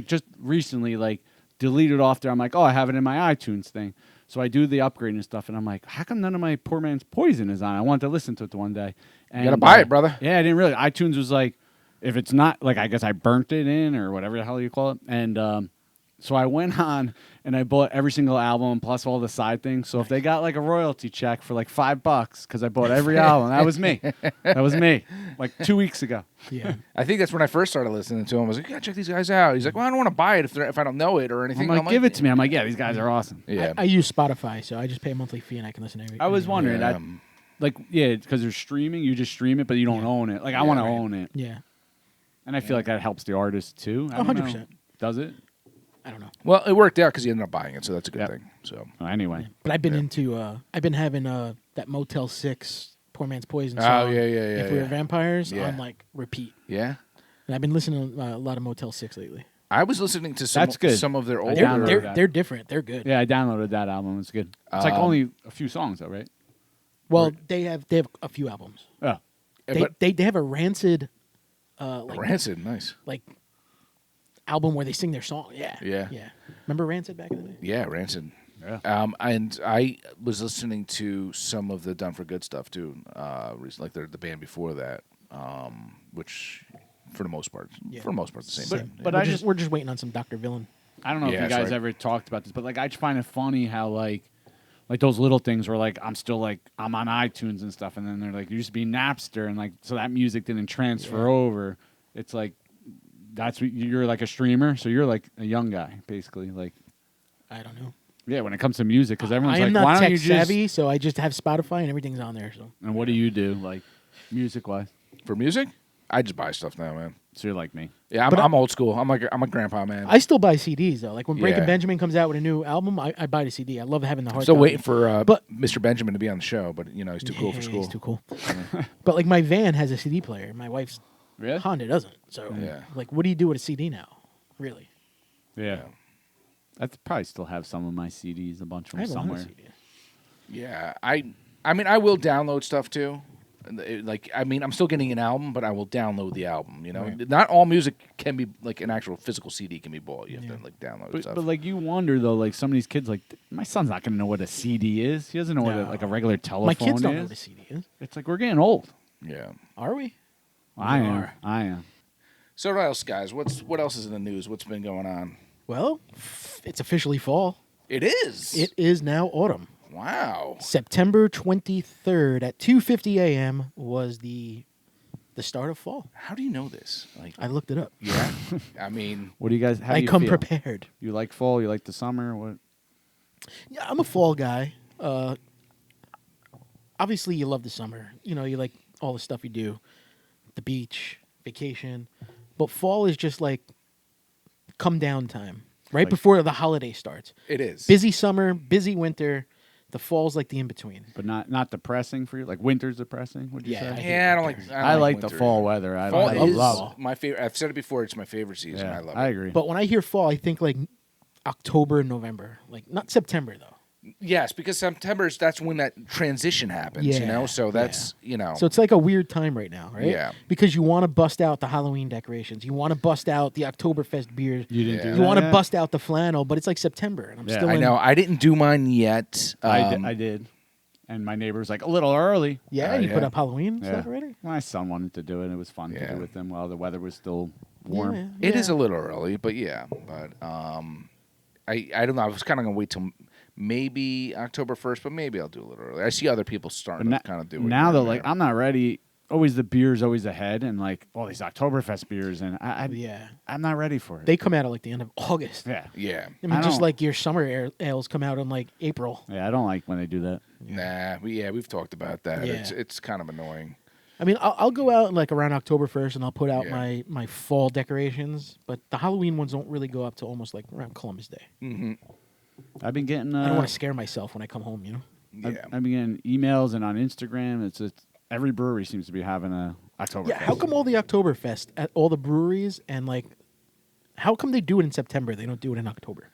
just recently deleted off there. I'm like, oh, I have it in my iTunes thing. So I do the upgrade and stuff, and I'm like, how come none of my Poor Man's Poison is on? I wanted to listen to it the one day. And, You gotta buy it, brother. Yeah, I didn't really. iTunes was like, if it's not, I guess I burnt it in or whatever the hell you call it. And so I went on and I bought every single album plus all the side things. So if they got a royalty check for $5 because I bought every album, that was me. That was me. 2 weeks ago. Yeah. I think that's when I first started listening to him. I was like, you gotta check these guys out. He's like, well, I don't want to buy it if I don't know it or anything. I'm like, give it to me. I'm like, yeah, these guys are awesome. Yeah. I use Spotify, so I just pay a monthly fee and I can listen to every. I was wondering, Yeah. because they're streaming, you just stream it, but you don't own it. I want to own it. Yeah. And I feel like that helps the artist too. I don't know. 100%. Does it? I don't know. Well, it worked out because he ended up buying it, so that's a good Yep. thing. So. Oh, anyway. But I've been I've been having that Motel 6 Poor Man's Poison Oh, song. yeah, If we were vampires, Yeah. on repeat. Yeah. And I've been listening to a lot of Motel 6 lately. I was listening to That's good. some of their older. downloaded They're that. they're different. They're good. Yeah, I downloaded that album. It's good. It's only a few songs though, right? Well, they have a few albums. Oh. They have a Rancid Rancid, nice. like album where they sing their song. Yeah. Yeah. Yeah. Remember Rancid back in the day? Yeah, Rancid. Yeah. And I was listening to some of the Done for Good stuff too, recently, like the band before that, which for the most part, Yeah. the same thing. But We're just waiting on some Dr. Villain. I don't know Yeah, if you that's guys right. ever talked about this, but like I just find it funny how like those little things where like I'm still like I'm on iTunes and stuff, and then they're like you used to be Napster, and like so that music didn't transfer over. It's like that's what you're like a streamer, so you're like a young guy basically. Like I don't know. yeah, when it comes to music, because everyone's I am like, why not don't you tech just? savvy, so I just have Spotify and everything's on there. So And what do you do like music wise? For music, I just buy stuff now, man. So you're like me. Yeah, I'm old school. I'm a grandpa man. I still buy CDs though. Like when Breaking Yeah. Benjamin comes out with a new album, I buy the CD. I love having the hard. Still copy. waiting for But- Mr. Benjamin to be on the show, but he's too cool for Yeah, school. He's too cool. But like my van has a CD player. My wife's Really? Honda doesn't. So Yeah. like, what do you do with a CD now? Really? Yeah. I probably still have some of my CDs, a bunch of I them have a lot of somewhere. CDs. Yeah, I mean, I will download stuff too. I'm still getting an album, but I will download the album. Right. Not all music can be like an actual physical CD can be bought. You have to like download But, stuff. but like you wonder though, like some of these kids, like my son's not gonna know what a CD is. He doesn't know what No. like a regular telephone My kids don't is. know what a CD is. It's like we're getting old. Yeah. Are we? I am. are. I am. So what else, guys? What else is in the news? What's been going on? Well, it's officially fall. It is. It is now autumn. Wow. September 23rd at 2:50 a.m. was the start of fall. How do you know this? Like, I looked it up. yeah. I mean, What do you guys? How do I you come feel? prepared. You like fall? You like the summer? What? Yeah, I'm a fall guy. Obviously, you love the summer. You like all the stuff you do, the beach, vacation. But fall is just like come down time, right Like- before the holiday starts. it is. Busy summer, busy winter. The fall's like the in between. But not depressing for you. Like winter's depressing. Would you Yeah, say? Yeah, I don't like. I like the winter. fall weather. I Fall love is love it. my favorite. I've said it before. It's my favorite season. Yeah, I love I it. agree. But when I hear fall, I think like October and November, like not September though. Yes, because that's when that transition happens. Yeah, So that's So it's like a weird time right now, right? Yeah. Because you want to bust out the Halloween decorations, you want to bust out the Oktoberfest beers, you didn't Yeah. do you that want to yet? bust out the flannel, but it's like September, and I'm Yeah, still. I in, know. I didn't do mine yet. I did. And my neighbor was like a little early. Yeah, Oh, you put yeah. up Halloween Yeah. stuff already. My son wanted to do it. It was fun to Yeah. do with him while the weather was still warm. Yeah, It yeah. is a little early, but yeah. But I don't know. I was kind of gonna wait till maybe October 1st, but maybe I'll do a little early. I see other people starting to kind of do it. Now here though, and like there. I'm not ready. Always the beer's always ahead, and like all these Oktoberfest beers, and Yeah, I'm not ready for it. they come out at like the end of August. yeah, Yeah. I mean, I just don't- like your summer ales come out in like April. I don't like when they do that. Nah. We've talked about that. Yeah. It's kind of annoying. I mean, I'll go out like around October 1st and I'll put out Yeah. my fall decorations, but the Halloween ones don't really go up to almost like around Columbus Day. Mm-hmm. I've been getting. I don't want to scare myself when I come home, Yeah. I've been getting emails and on Instagram. It's every brewery seems to be having a Oktoberfest. Yeah, how come all the Oktoberfest at all the breweries and like, how come they do it in September? They don't do it in October.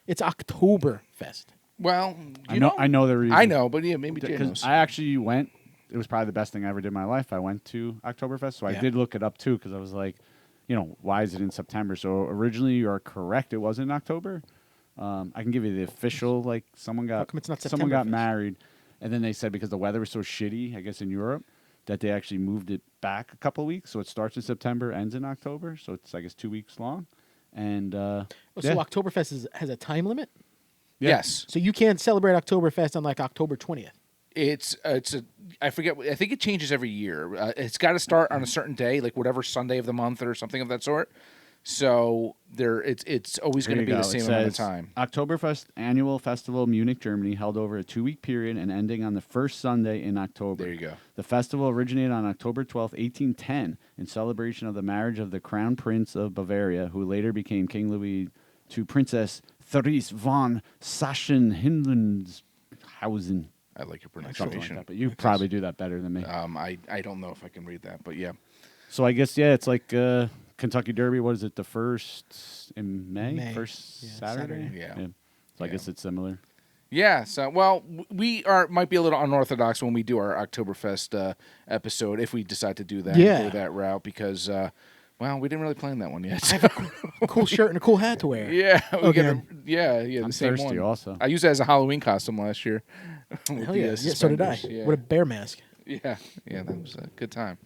It's Oktoberfest. Well, I know the reason. I know, but yeah, maybe Jay Because knows. I actually went. It was probably the best thing I ever did in my life. I went to Oktoberfest, so I Yeah. did look it up too. Because I was like, why is it in September? So originally, you are correct. It was in October. I can give you the official. Like someone got come it's not someone got Septemberfest? married, and then they said because the weather was so shitty, I guess in Europe, that they actually moved it back a couple of weeks. So it starts in September, ends in October. So it's I guess 2 weeks long. And Oh, yeah. so Oktoberfest has a time limit? Yes. So you can't celebrate Oktoberfest on like October 20th. It's I forget. I think it changes every year. It's got to start on a certain day, like whatever Sunday of the month or something of that sort. So it's always Here going to you be go. the It same amount of says, time. Oktoberfest annual festival, Munich, Germany, held over a 2-week period and ending on the first Sunday in October. There you go. The festival originated on October 12th, 1810, in celebration of the marriage of the Crown Prince of Bavaria, who later became King Louis, to Princess Therese von Sachsen-Hildburghausen. I like your Something like pronunciation. that, but you probably do that better than me. I don't know if I can read that, but yeah. So I guess, it's like Kentucky Derby. What is it, the first in May? May. First Yeah, Saturday? Saturday. Yeah. So I Yeah. guess it's similar. Yeah, so we might be a little unorthodox when we do our Oktoberfest episode if we decide to do that, Yeah. go that route because we didn't really plan that one yet. A cool shirt and a cool hat to wear. yeah, we Okay. the I'm same thirsty one. also. I used it as a Halloween costume last year. with Hell the, yeah. Yeah, so did I. suspenders. Yeah. With a bear mask. Yeah, that was a good time.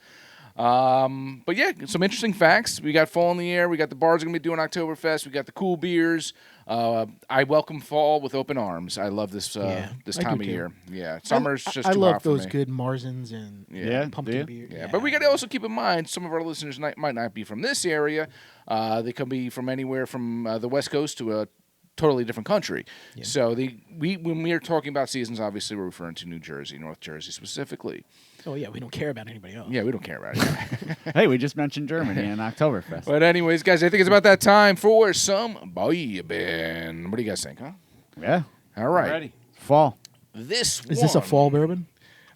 But yeah, some interesting facts. We got fall in the air. We got the bars going to be doing Oktoberfest. We got the cool beers. I welcome fall with open arms. I love this this I time do of too. year. Yeah, summer's just I too love hot for those me. good Marzens and Yeah, pumpkin do you? beer. Yeah, but we got to also keep in mind some of our listeners might not be from this area. They could be from anywhere from the West Coast to a totally different country. Yeah. So when we are talking about seasons, obviously we're referring to New Jersey, North Jersey specifically. Oh yeah, we don't care about anybody else. Yeah, we don't care about it. Hey, we just mentioned Germany and Oktoberfest. But anyways, guys, I think it's about that time for some bourbon. What do you guys think, huh? Yeah. All right. Ready. Fall. This Is this a one- fall bourbon?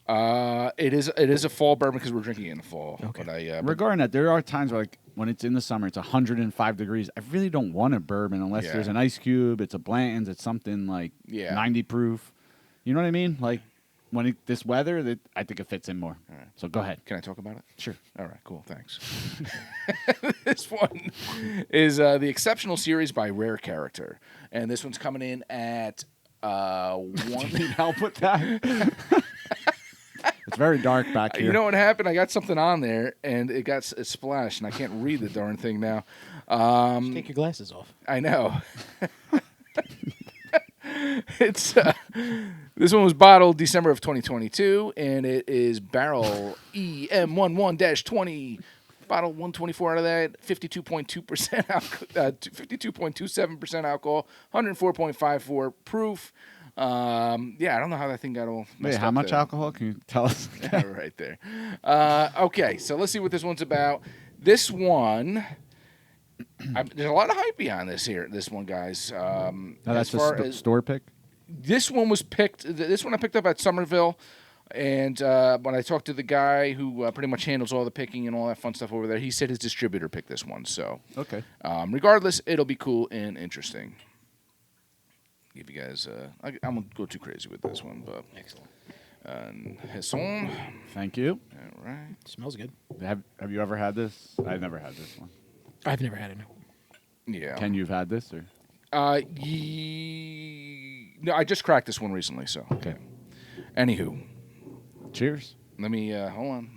It is a fall bourbon because we're drinking it in the fall. Okay. But Regarding that, there are times where, like, when it's in the summer, it's 105 degrees. I really don't want a bourbon unless Yeah. there's an ice cube, it's a Blanton's, it's something like 90 proof. You know what I mean? Like, when this weather, I think it fits in more. All right. So go ahead. Can I talk about it? Sure. All right, cool, thanks. This one is the Exceptional Series by Rare Character. And this one's coming in at one. Need help with that? It's very dark back here. You know what happened? I got something on there, and it splashed, and I can't read the darn thing now. Just take your glasses off. I know. It's this one was bottled December of 2022, and it is barrel EM11-20, bottle 124 out of that, 52.2% alcohol, 52.27% alcohol, 104.54 proof. I don't know how that thing got all Wait, messed how up much there. alcohol? Can you tell us? Yeah, right there. Okay, so let's see what this one's about. This one, there's a lot of hype behind this one, guys. No, as that's a far as store pick? this one was picked. This one I picked up at Somerville, and when I talked to the guy who pretty much handles all the picking and all that fun stuff over there, he said his distributor picked this one. So, Okay. regardless, it'll be cool and interesting. Give you guys, I won't go too crazy with this one, but Excellent. Hesson. Thank you. All right. Smells good. Have you ever had this? I've never had this one. I've never had it. Yeah. Ken, you've had this? Or? No, I just cracked this one recently, so. Okay. Anywho, Cheers. let me, hold on.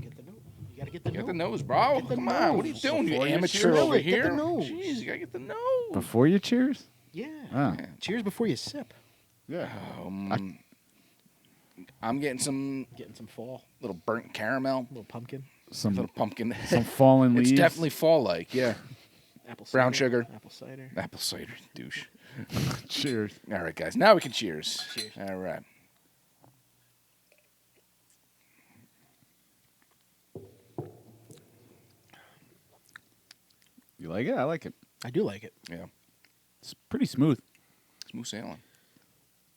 Get the note. You gotta get the Get note. the nose, bro. Get the Come on. What are you nose. doing, you Before you amateur cheers. over Get the here? nose. Jeez, you gotta get the nose. Before you cheers? Yeah. Oh. Cheers before you sip. Yeah. I'm getting some Getting some fall. little burnt caramel, A little pumpkin. Some little pumpkin. fallen leaves. It's definitely fall-like, yeah. Apple cider. Brown sugar. Apple cider. Apple cider, douche. Cheers. All right, guys. Now we can cheers. Cheers. All right. You like it? I like it. I do like it. Yeah. It's pretty smooth. Smooth sailing.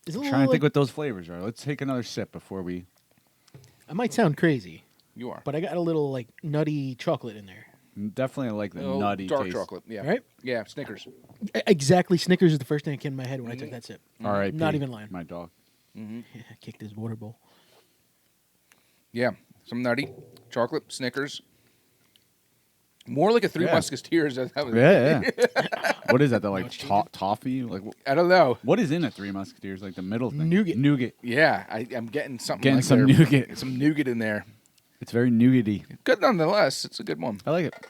It's a little Trying to like, think what those flavors are. Let's take another sip before we. I might sound crazy, You are. but I got a little like nutty chocolate in there. Definitely like the Little nutty dark taste. chocolate. Yeah. Right? Yeah, Snickers. Exactly. Snickers is the first thing that came to my head when I took that sip. All right. Not even lying. My dog. Kicked his water bowl. Yeah. Some nutty chocolate, Snickers. More like a Three Yeah. Musketeers. That was, Yeah, yeah. What is that? The like toffee? Like I don't know. what is in a Three Musketeers? Like the middle thing. Nougat. Nougat. Yeah, I'm getting something. Getting like some there. nougat. Some nougat in there. It's very nougaty. Good nonetheless. It's a good one. I like it.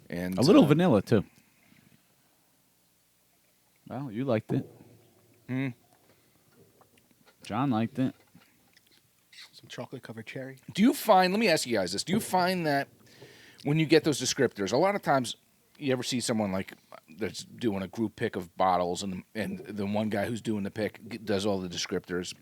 And A little vanilla too. Well, you liked it. Mm. John liked it. Some chocolate covered cherry. Do you find? Let me ask you guys this: do you find that when you get those descriptors, a lot of times you ever see someone like that's doing a group pick of bottles, and the one guy who's doing the pick does all the descriptors?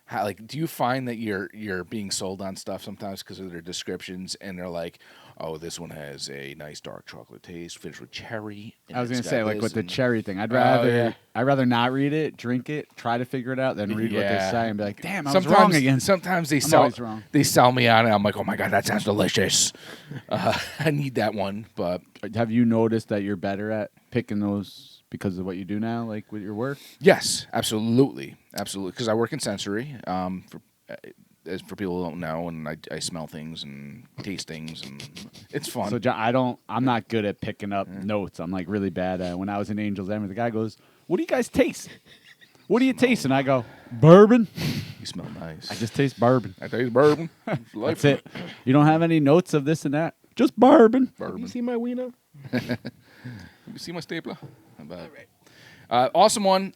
How, like, do you find that you're being sold on stuff sometimes because of their descriptions, and they're like, "Oh, this one has a nice dark chocolate taste, finished with cherry." And I was it's gonna say got like this with the and- cherry thing. I'd Oh, rather yeah. I'd rather not read it, drink it, try to figure it out, than read what they Yeah. say and be like, damn, I was wrong again. Sometimes they I'm sell always wrong. they sell me on it. I'm like, oh my god, that sounds delicious. I need that one, but Have you noticed that you're better at picking those because of what you do now, like with your work? Yes, absolutely, because I work in sensory. For people who don't know, and I smell things and taste things, and it's fun. So John, I'm not good at picking up notes. I'm like really bad at. When I was in Angels End, the guy goes, "What do you guys taste? What do you taste?" And I go, "Bourbon." You smell nice. I just taste bourbon. I taste bourbon. That's it. You don't have any notes of this and that. Just bourbon. Have you seen my wiener? You see my stapler? How about awesome one.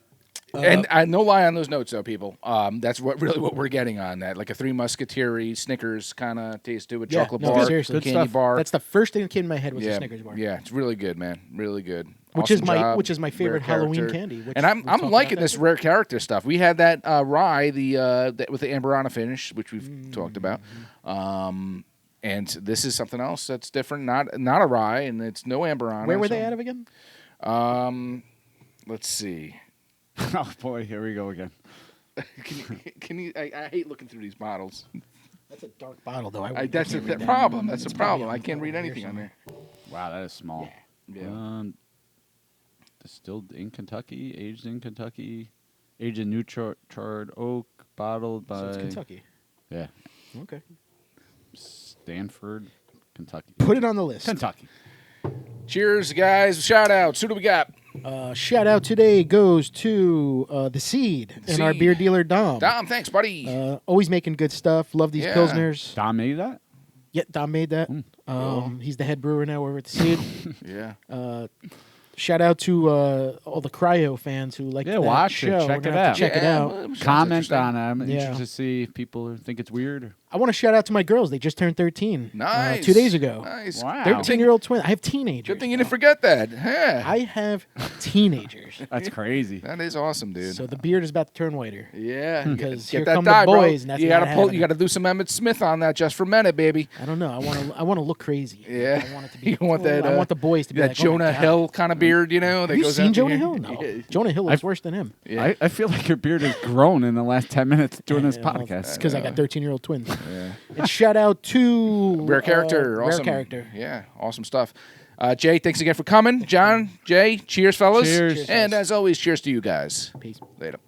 And no lie on those notes, though, people. That's what we're getting on that, like a Three Musketeers, Snickers kind of taste to it, chocolate bar, seriously. candy stuff. bar. That's the first thing that came to my head was yeah, the Snickers bar. Yeah, it's really good, man. Really good. Which is my favorite Halloween candy. Which And I'm we'll talk liking about this that rare character stuff. We had that rye, with the Amberana finish, which we've talked about. And this is something else that's different. Not a rye, and it's no Amberana. Where were they out of again? Let's see. Oh boy, here we go again. Can you? I hate looking through these bottles. That's a dark bottle, though. That's the problem. That's the problem. I can't read anything on there. Wow, that is small. Yeah. Distilled in Kentucky, aged in Kentucky, aged in new charred oak, bottled by. So it's Kentucky. Yeah, Okay. Stanford, Kentucky. Put it on the list. Kentucky. Cheers, guys. Shout outs. Who do we got? Shout out today goes to the Seed and our Seed. beer dealer Dom. Dom, thanks, buddy. Always making good stuff. Love these Yeah. pilsners. Dom made that? Yeah, Dom made that. He's the head brewer now over at the Seed. Yeah. Shout out to all the cryo fans who like that watch show. it. We're Check gonna it have out. to check it Yeah, out. well, sounds Comment interesting. on it. I'm Yeah. interested to see if people think it's weird. I want to shout out to my girls. They just turned 13. Nice. 2 days ago. Nice. Wow. 13-year-old twin. I have teenagers. Good thing you didn't forget that. Yeah. I have teenagers. That's crazy. That is awesome, dude. So the beard is about to turn whiter. Yeah. Because Get here that come dye, the bro. boys, and that's you not gotta pull. happening. You gotta do some Emmett Smith on that just for a minute, baby. I don't know. I want to look crazy. Yeah. I want it to be. You want that? I want the boys to be that like, oh my Jonah God. Hill kind of beard, you know? That Have you goes seen out to Jonah here? Hill? No. Yeah. Jonah Hill looks worse than him. Yeah. I feel like your beard has grown in the last 10 minutes doing this podcast. because I got 13-year-old twins. And shout out to Rare character. Rare Awesome. character. Yeah. Awesome stuff. Jay, thanks again for coming. John, Jay, cheers, fellas. Cheers. And as always, cheers to you guys. Peace. Later.